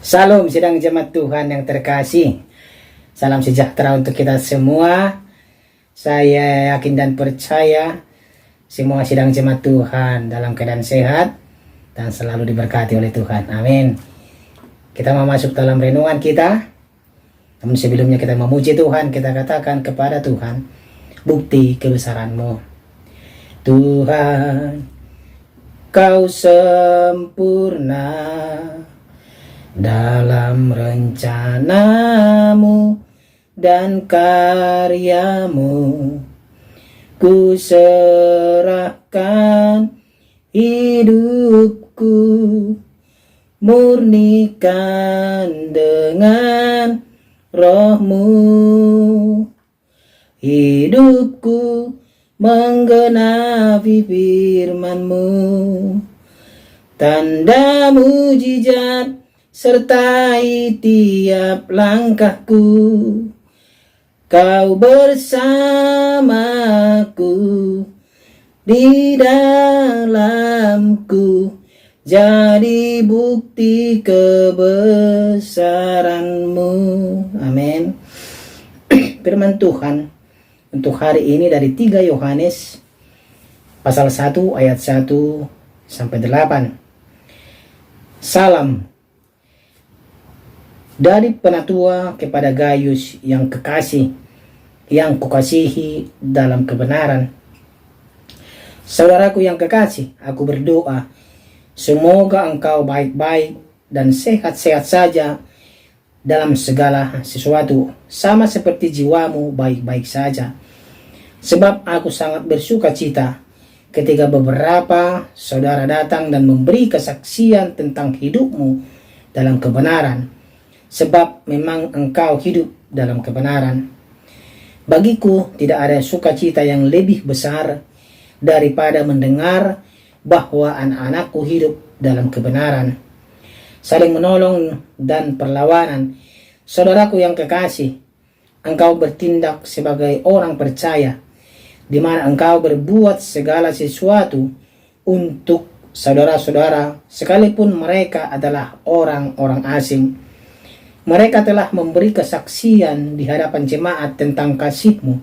Salam sidang jemaat Tuhan yang terkasih. Salam sejahtera untuk kita semua. Saya yakin dan percaya semua sidang jemaat Tuhan dalam keadaan sehat dan selalu diberkati oleh Tuhan. Amin. Kita mau masuk dalam renungan kita. Namun sebelumnya kita memuji Tuhan, kita katakan kepada Tuhan, bukti kebesaran-Mu. Tuhan, Kau sempurna dalam rencanamu dan karyamu. Ku serahkan hidupku, murnikan dengan roh-Mu. Hidupku menggenapi firman-Mu, tanda mujizat sertai tiap langkahku. Kau bersamaku di dalamku, jadi bukti kebesaran-Mu. Amin. Firman Tuhan untuk hari ini dari 3 Yohanes pasal 1 ayat 1 sampai 8. Salam dari penatua kepada Gaius yang kekasih, yang kukasihi dalam kebenaran. Saudaraku yang kekasih, aku berdoa semoga engkau baik-baik dan sehat-sehat saja dalam segala sesuatu, sama seperti jiwamu baik-baik saja. Sebab aku sangat bersuka cita ketika beberapa saudara datang dan memberi kesaksian tentang hidupmu dalam kebenaran, sebab memang engkau hidup dalam kebenaran. Bagiku tidak ada sukacita yang lebih besar daripada mendengar bahwa anak-anakku hidup dalam kebenaran, saling menolong dan perlawanan. Saudaraku yang kekasih, engkau bertindak sebagai orang percaya, di mana engkau berbuat segala sesuatu untuk saudara-saudara, sekalipun mereka adalah orang-orang asing. Mereka telah memberi kesaksian di hadapan jemaat tentang kasih-Mu,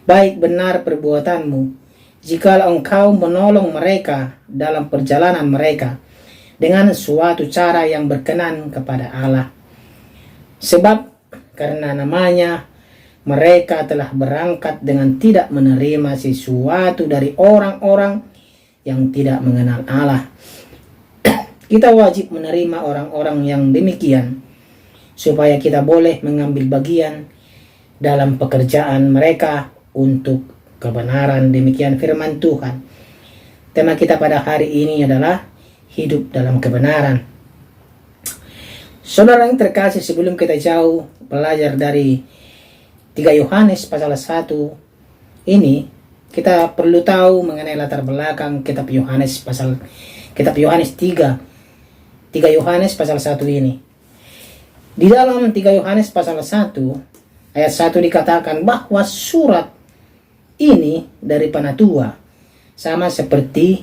baik benar perbuatan-Mu, jikalau engkau menolong mereka dalam perjalanan mereka dengan suatu cara yang berkenan kepada Allah. Sebab karena namanya, mereka telah berangkat dengan tidak menerima sesuatu dari orang-orang yang tidak mengenal Allah. Kita wajib menerima orang-orang yang demikian, supaya kita boleh mengambil bagian dalam pekerjaan mereka untuk kebenaran. Demikian firman Tuhan. Tema kita pada hari ini adalah hidup dalam kebenaran. Saudara yang terkasih, sebelum kita jauh belajar dari 3 Yohanes pasal 1 ini, kita perlu tahu mengenai latar belakang kitab Yohanes 3 Yohanes pasal 1 ini. Di dalam 3 Yohanes pasal 1 ayat 1 dikatakan bahwa surat ini dari penatua, sama seperti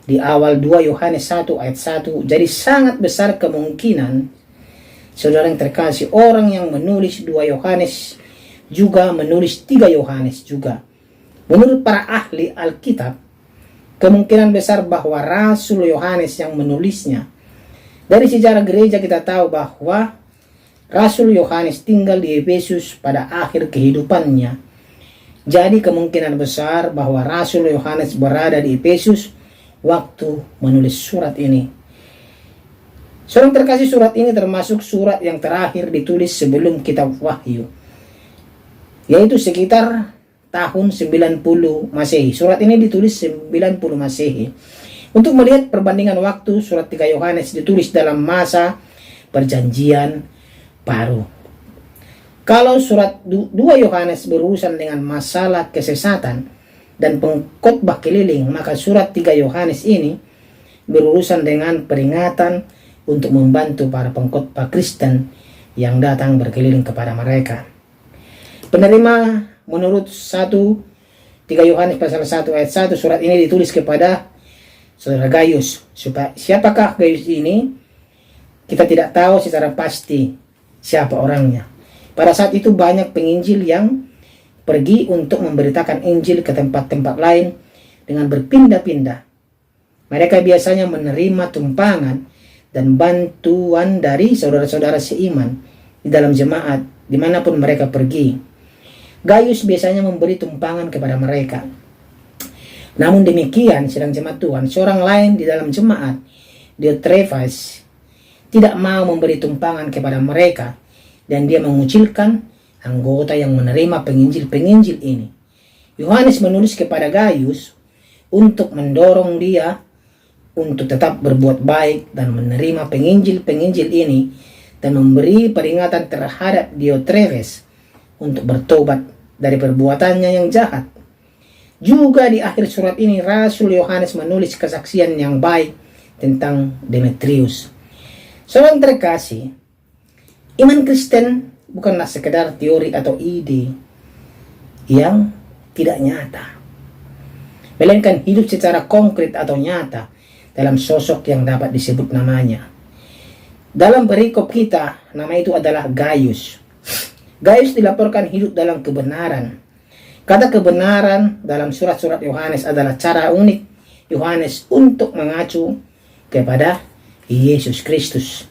di awal 2 Yohanes 1 ayat 1. Jadi sangat besar kemungkinan, saudara yang terkasih, orang yang menulis 2 Yohanes juga menulis 3 Yohanes juga. Menurut para ahli Alkitab, kemungkinan besar bahwa Rasul Yohanes yang menulisnya. Dari sejarah gereja kita tahu bahwa Rasul Yohanes tinggal di Efesus pada akhir kehidupannya. Jadi kemungkinan besar bahwa Rasul Yohanes berada di Efesus waktu menulis surat ini. Saudara terkasih, surat ini termasuk surat yang terakhir ditulis sebelum kitab Wahyu, yaitu sekitar tahun 90 Masehi. Surat ini ditulis 90 Masehi. Untuk melihat perbandingan waktu, surat 3 Yohanes ditulis dalam masa perjanjian baru. Kalau surat 2 Yohanes berurusan dengan masalah kesesatan dan pengkhotbah keliling, maka surat 3 Yohanes ini berurusan dengan peringatan untuk membantu para pengkhotbah Kristen yang datang berkeliling kepada mereka. Penerima menurut 3 Yohanes pasal 1 ayat 1, surat ini ditulis kepada saudara Gaius. Siapakah Gaius ini? Kita tidak tahu secara pasti siapa orangnya. Pada saat itu banyak penginjil yang pergi untuk memberitakan Injil ke tempat-tempat lain dengan berpindah-pindah. Mereka biasanya menerima tumpangan dan bantuan dari saudara-saudara seiman di dalam jemaat dimanapun mereka pergi. Gaius biasanya memberi tumpangan kepada mereka. Namun demikian, sedang jemaat Tuhan, seorang lain di dalam jemaat, Diotrephes, tidak mau memberi tumpangan kepada mereka dan dia mengucilkan anggota yang menerima penginjil-penginjil ini. Yohanes menulis kepada Gaius untuk mendorong dia untuk tetap berbuat baik dan menerima penginjil-penginjil ini dan memberi peringatan terhadap Diotrephes untuk bertobat dari perbuatannya yang jahat. Juga di akhir surat ini Rasul Yohanes menulis kesaksian yang baik tentang Demetrius. Saudara terkasih, iman Kristen bukanlah sekedar teori atau ide yang tidak nyata, melainkan hidup secara konkret atau nyata dalam sosok yang dapat disebut namanya. Dalam perikop kita, nama itu adalah Gaius. Gaius dilaporkan hidup dalam kebenaran. Kata kebenaran dalam surat-surat Yohanes adalah cara unik Yohanes untuk mengacu kepada Yesus Kristus.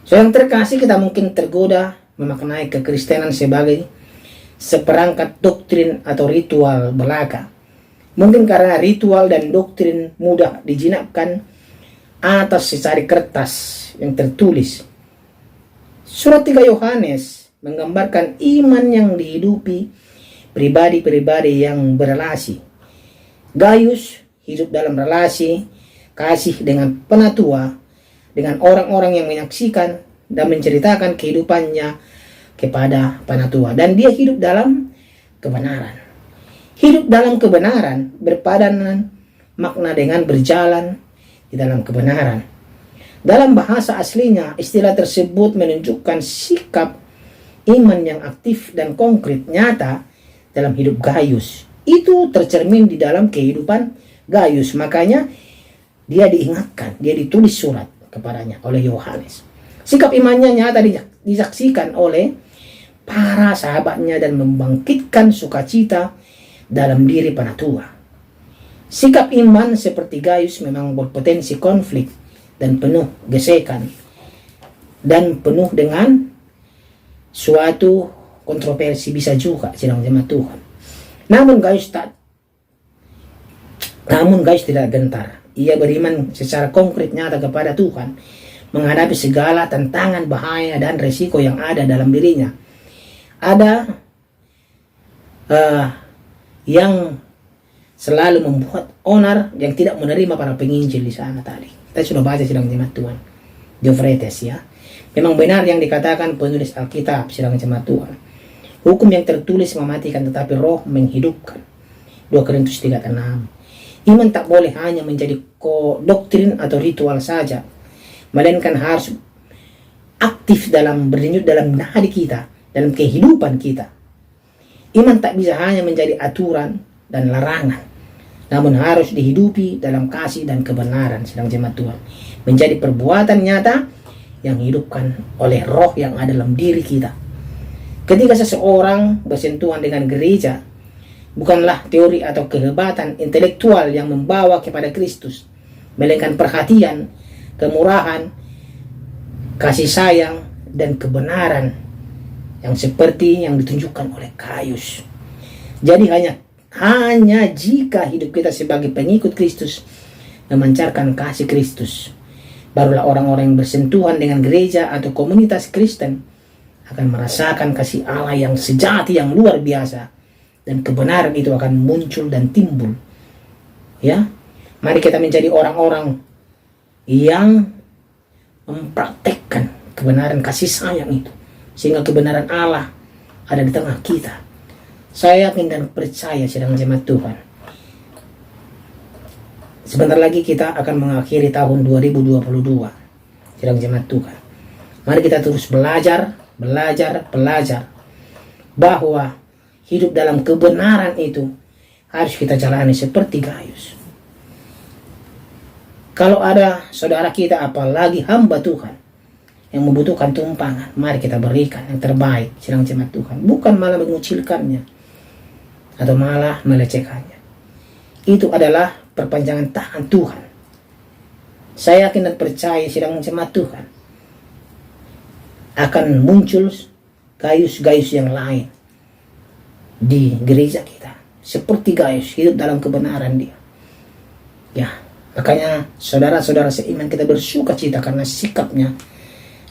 So yang terkasih, kita mungkin tergoda memaknai kekristenan sebagai seperangkat doktrin atau ritual belaka. Mungkin karena ritual dan doktrin mudah dijinakkan atas secari kertas yang tertulis. Surat 3 Yohanes menggambarkan iman yang dihidupi pribadi-pribadi yang berelasi. Gaius hidup dalam relasi kasih dengan penatua, dengan orang-orang yang menyaksikan dan menceritakan kehidupannya kepada penatua. Dan dia hidup dalam kebenaran. Hidup dalam kebenaran berpadanan makna dengan berjalan di dalam kebenaran. Dalam bahasa aslinya, istilah tersebut menunjukkan sikap iman yang aktif dan konkret nyata dalam hidup Gaius. Itu tercermin di dalam kehidupan Gaius. Makanya dia diingatkan, dia ditulis surat kepadanya oleh Yohanes. Sikap imannya nyata disaksikan oleh para sahabatnya dan membangkitkan sukacita dalam diri penatua. Sikap iman seperti Gaius memang berpotensi konflik dan penuh gesekan dan penuh dengan suatu kontroversi bisa juga sedang jemaat Tuhan. Namun Gaius tidak gentar. Ia beriman secara konkret nyata kepada Tuhan, menghadapi segala tantangan, bahaya dan resiko yang ada dalam dirinya. Ada yang selalu membuat onar yang tidak menerima para penginjil di sana tadi. Kita sudah baca sedang jemaat Tuhan, Diotrephes ya. Memang benar yang dikatakan penulis Alkitab sedang jemaat Tuhan. Hukum yang tertulis mematikan tetapi roh menghidupkan. 2 Korintus 3:6. Iman tak boleh hanya menjadi doktrin atau ritual saja, melainkan harus aktif dalam berdenyut dalam nadi kita, dalam kehidupan kita. Iman tak bisa hanya menjadi aturan dan larangan, namun harus dihidupi dalam kasih dan kebenaran sedang jemaat Tuhan. Menjadi perbuatan nyata yang hidupkan oleh roh yang ada dalam diri kita. Ketika seseorang bersentuhan dengan gereja, bukanlah teori atau kehebatan intelektual yang membawa kepada Kristus, melainkan perhatian, kemurahan, kasih sayang, dan kebenaran yang seperti yang ditunjukkan oleh Gaius. Jadi hanya jika hidup kita sebagai pengikut Kristus memancarkan kasih Kristus, barulah orang-orang yang bersentuhan dengan gereja atau komunitas Kristen akan merasakan kasih Allah yang sejati, yang luar biasa, dan kebenaran itu akan muncul dan timbul. Ya, mari kita menjadi orang-orang yang mempraktekkan kebenaran kasih sayang itu, sehingga kebenaran Allah ada di tengah kita. Saya yakin dan percaya sedang jemaat Tuhan, sebentar lagi kita akan mengakhiri tahun 2022 sedang jemaat Tuhan. Mari kita terus belajar bahwa hidup dalam kebenaran itu harus kita jalani seperti Gaius. Kalau ada saudara kita, apalagi hamba Tuhan, yang membutuhkan tumpangan, mari kita berikan yang terbaik sedang jemaat Tuhan, bukan malah mengucilkannya atau malah melecehkannya. Itu adalah perpanjangan tangan Tuhan. Saya yakin dan percaya sedang jemaat Tuhan akan muncul Gaius-Gaius yang lain di gereja kita, seperti Gaius hidup dalam kebenaran dia. Ya, makanya saudara-saudara seiman kita bersuka cita karena sikapnya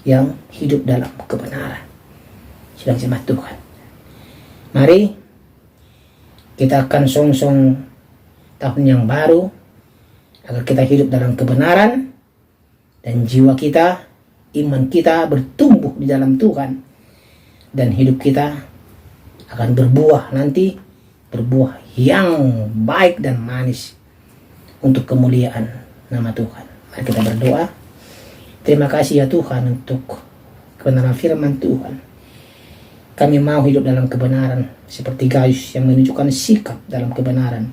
yang hidup dalam kebenaran. Sedang jemaat Tuhan, mari kita akan song-song tahun yang baru agar kita hidup dalam kebenaran dan jiwa kita, iman kita bertumbuh di dalam Tuhan, dan hidup kita akan berbuah nanti, berbuah yang baik dan manis untuk kemuliaan nama Tuhan. Mari kita berdoa. Terima kasih ya Tuhan untuk kebenaran firman Tuhan. Kami mau hidup dalam kebenaran seperti Gaius yang menunjukkan sikap dalam kebenaran.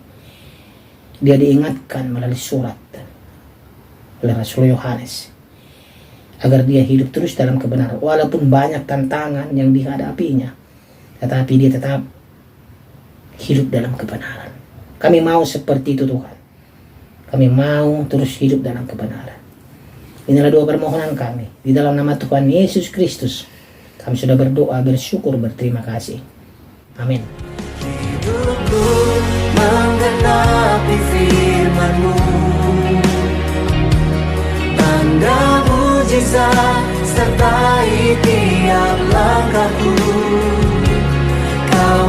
Dia diingatkan melalui surat oleh Rasul Yohanes agar dia hidup terus dalam kebenaran walaupun banyak tantangan yang dihadapinya, tetapi dia tetap hidup dalam kebenaran. Kami mau seperti itu Tuhan. Kami mau terus hidup dalam kebenaran. Inilah doa permohonan kami di dalam nama Tuhan Yesus Kristus. Kami sudah berdoa, bersyukur, berterima kasih. Amin. Hidupku menggenapi firman-Mu, tanda mujizat sertai tiap langkahku. Kau